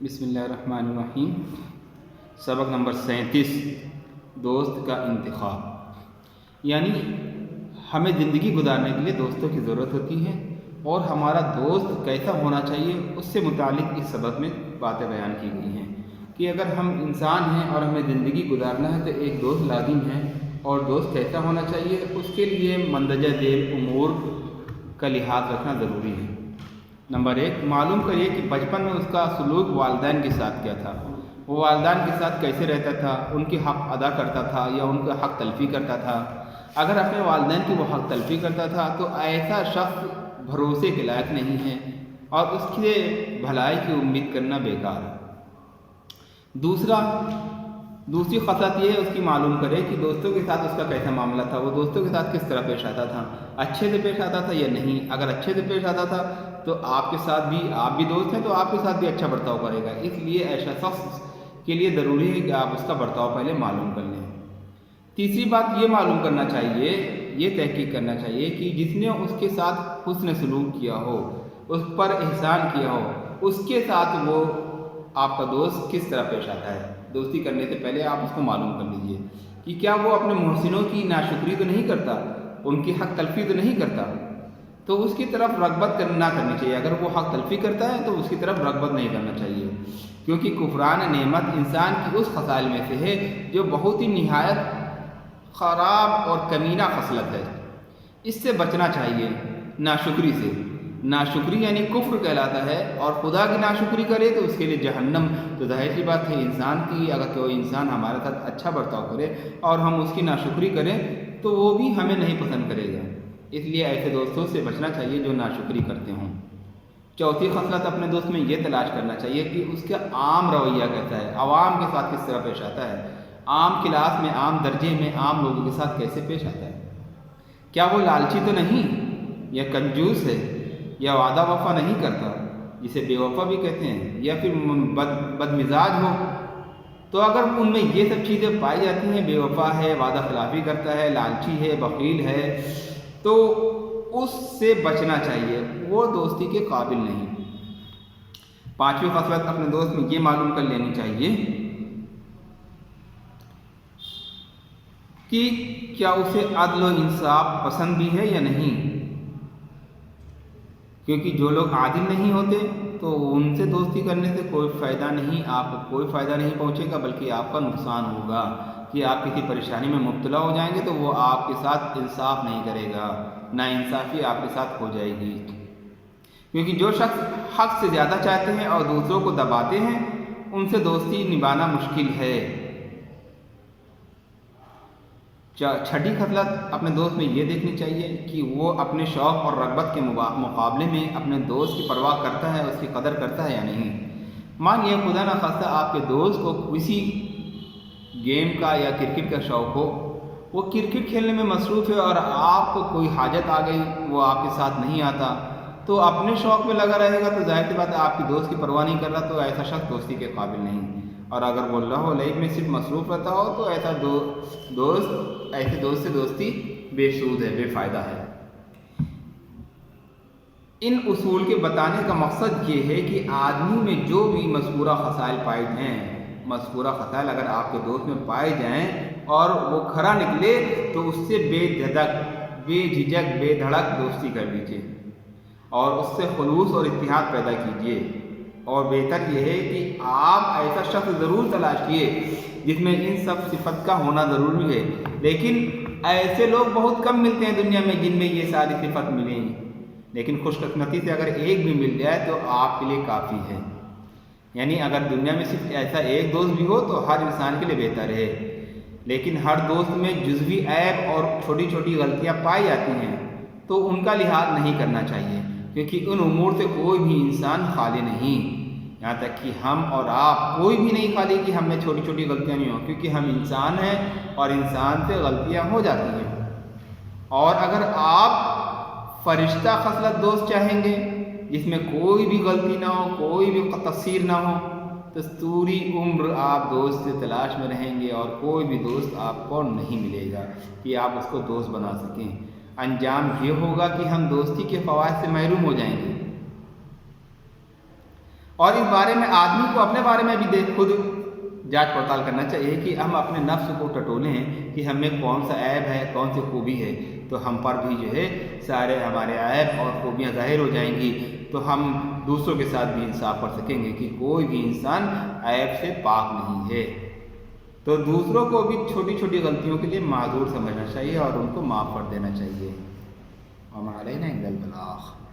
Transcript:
بسم اللہ الرحمن الرحیم۔ سبق نمبر 37، دوست کا انتخاب۔ یعنی ہمیں زندگی گزارنے کے لیے دوستوں کی ضرورت ہوتی ہے، اور ہمارا دوست کیسا ہونا چاہیے اس سے متعلق اس سبق میں باتیں بیان کی گئی ہیں کہ اگر ہم انسان ہیں اور ہمیں زندگی گزارنا ہے تو ایک دوست لازم ہے، اور دوست کیسا ہونا چاہیے اس کے لیے مندرجہ ذیل امور کا لحاظ رکھنا ضروری ہے۔ نمبر 1، معلوم کریے کہ بچپن میں اس کا سلوک والدین کے ساتھ کیا تھا، وہ والدین کے ساتھ کیسے رہتا تھا، ان کے حق ادا کرتا تھا یا ان کا حق تلفی کرتا تھا۔ اگر اپنے والدین کی وہ حق تلفی کرتا تھا تو ایسا شخص بھروسے کے لائق نہیں ہے اور اس کے بھلائی کی امید کرنا بیکار ہے۔ دوسری خصلت یہ ہے اس کی معلوم کرے کہ دوستوں کے ساتھ اس کا کیسا معاملہ تھا، وہ دوستوں کے ساتھ کس طرح پیش آتا تھا، اچھے سے پیش آتا تھا یا نہیں۔ اگر اچھے سے پیش آتا تھا تو آپ بھی دوست ہیں تو آپ کے ساتھ بھی اچھا برتاؤ کرے گا، اس لیے ایسا شخص کے لیے ضروری ہے کہ آپ اس کا برتاؤ پہلے معلوم کر لیں۔ تیسری بات یہ معلوم کرنا چاہیے، یہ تحقیق کرنا چاہیے کہ جس نے اس کے ساتھ حسن سلوک کیا ہو، اس پر احسان کیا ہو، اس کے ساتھ وہ آپ کا دوست کس طرح پیش آتا ہے۔ دوستی کرنے سے پہلے آپ اس کو معلوم کر لیجئے کہ کیا وہ اپنے محسنوں کی ناشکری تو نہیں کرتا، ان کی حق تلفی تو نہیں کرتا، تو اس کی طرف رغبت نہ کرنی چاہیے۔ اگر وہ حق تلفی کرتا ہے تو اس کی طرف رغبت نہیں کرنا چاہیے، کیونکہ کفران نعمت انسان کی اس خصال میں سے ہے جو بہت ہی نہایت خراب اور کمینہ خصلت ہے، اس سے بچنا چاہیے۔ ناشکری سے، ناشکری یعنی کفر کہلاتا ہے، اور خدا کی ناشکری کرے تو اس کے لیے جہنم۔ تو ظاہر سی بات ہے انسان کی، اگر کوئی انسان ہمارے ساتھ اچھا برتاؤ کرے اور ہم اس کی ناشکری کریں تو وہ بھی ہمیں نہیں پسند کرے گا، اس لیے ایسے دوستوں سے بچنا چاہیے جو ناشکری کرتے ہوں۔ چوتھی خصلت اپنے دوست میں یہ تلاش کرنا چاہیے کہ اس کا عام رویہ کیسا ہے، عوام کے ساتھ کس طرح پیش آتا ہے، عام کلاس میں، عام درجے میں، عام لوگوں کے ساتھ کیسے پیش آتا ہے۔ کیا وہ لالچی تو نہیں، یا کنجوس ہے، یا وعدہ وفا نہیں کرتا جسے بے وفا بھی کہتے ہیں، یا پھر بد مزاج ہو۔ تو اگر ان میں یہ سب چیزیں پائی جاتی ہیں، بے وفا ہے، وعدہ خلافی کرتا ہے، لالچی ہے، بخیل ہے، تو اس سے بچنا چاہیے، وہ دوستی کے قابل نہیں۔ پانچویں خصلت اپنے دوست میں یہ معلوم کر لینی چاہیے کہ کیا اسے عدل و انصاف پسند بھی ہے یا نہیں، کیونکہ جو لوگ عادل نہیں ہوتے تو ان سے دوستی کرنے سے کوئی فائدہ نہیں، آپ کو کوئی فائدہ نہیں پہنچے گا، بلکہ آپ کا نقصان ہوگا کہ آپ کسی پریشانی میں مبتلا ہو جائیں گے تو وہ آپ کے ساتھ انصاف نہیں کرے گا، ناانصافی آپ کے ساتھ ہو جائے گی۔ کیونکہ جو شخص حق سے زیادہ چاہتے ہیں اور دوسروں کو دباتے ہیں، ان سے دوستی نبھانا مشکل ہے۔ چھٹی خصلت اپنے دوست میں یہ دیکھنی چاہیے کہ وہ اپنے شوق اور رغبت کے مقابلے میں اپنے دوست کی پرواہ کرتا ہے، اس کی قدر کرتا ہے یا نہیں۔ مان لیے خدا نخواستہ آپ کے دوست کو کسی گیم کا یا کرکٹ کا شوق ہو، وہ کرکٹ کھیلنے میں مصروف ہے اور آپ کو کوئی حاجت آ گئی، وہ آپ کے ساتھ نہیں آتا، تو اپنے شوق میں لگا رہے گا، تو ظاہر سی بات ہے آپ کی دوست کی پرواہ نہیں کر رہا، تو ایسا شخص دوستی کے قابل نہیں۔ اور اگر وہ اللہ و علیہ میں صرف مصروف رہتا ہو تو ایسے دوست سے دوستی بے سود ہے، بے فائدہ ہے۔ ان اصول کے بتانے کا مقصد یہ ہے کہ آدمی میں جو بھی مذکورہ خصائل پائے ہیں، مذکورہ خصائل اگر آپ کے دوست میں پائے جائیں اور وہ کھرا نکلے تو اس سے بے جھجک بے دھڑک دوستی کر لیجیے اور اس سے خلوص اور اتحاد پیدا کیجیے۔ اور بہتر یہ ہے کہ آپ ایسا شخص ضرور تلاش کیے جس میں ان سب صفت کا ہونا ضروری ہے، لیکن ایسے لوگ بہت کم ملتے ہیں دنیا میں جن میں یہ ساری صفت ملیں، لیکن خوش قسمتی سے اگر ایک بھی مل جائے تو آپ کے لیے کافی ہے۔ یعنی اگر دنیا میں صرف ایسا ایک دوست بھی ہو تو ہر انسان کے لیے بہتر ہے، لیکن ہر دوست میں جزوی عیب اور چھوٹی چھوٹی غلطیاں پائی جاتی ہیں تو ان کا لحاظ نہیں کرنا چاہیے، کیونکہ ان امور سے کوئی بھی انسان خالی نہیں، یہاں تک کہ ہم اور آپ کوئی بھی نہیں خالی کہ ہم میں چھوٹی چھوٹی غلطیاں نہیں ہوں، کیونکہ ہم انسان ہیں اور انسان سے غلطیاں ہو جاتی ہیں۔ اور اگر آپ فرشتہ خصلت دوست چاہیں گے جس میں کوئی بھی غلطی نہ ہو، کوئی بھی تقصیر نہ ہو، تو پوری عمر آپ دوست سے تلاش میں رہیں گے اور کوئی بھی دوست آپ کو نہیں ملے گا کہ آپ اس کو دوست بنا سکیں۔ انجام یہ ہوگا کہ ہم دوستی کے فوائد سے محروم ہو جائیں گے اور اس بارے میں آدمی کو اپنے بارے میں بھی خود جانچ پڑتال کرنا چاہیے کہ ہم اپنے نفس کو ٹٹولیں کہ ہمیں کون سا عیب ہے، کون سی خوبی ہے، تو ہم پر بھی جو ہے سارے ہمارے عیب اور خوبیاں ظاہر ہو جائیں گی، تو ہم دوسروں کے ساتھ بھی انصاف کر سکیں گے کہ کوئی بھی انسان عیب سے پاک نہیں ہے۔ تو دوسروں کو بھی چھوٹی چھوٹی غلطیوں کے لیے معذور سمجھنا چاہیے اور ان کو معاف کر دینا چاہیے۔ وما علینا الا البلاغ۔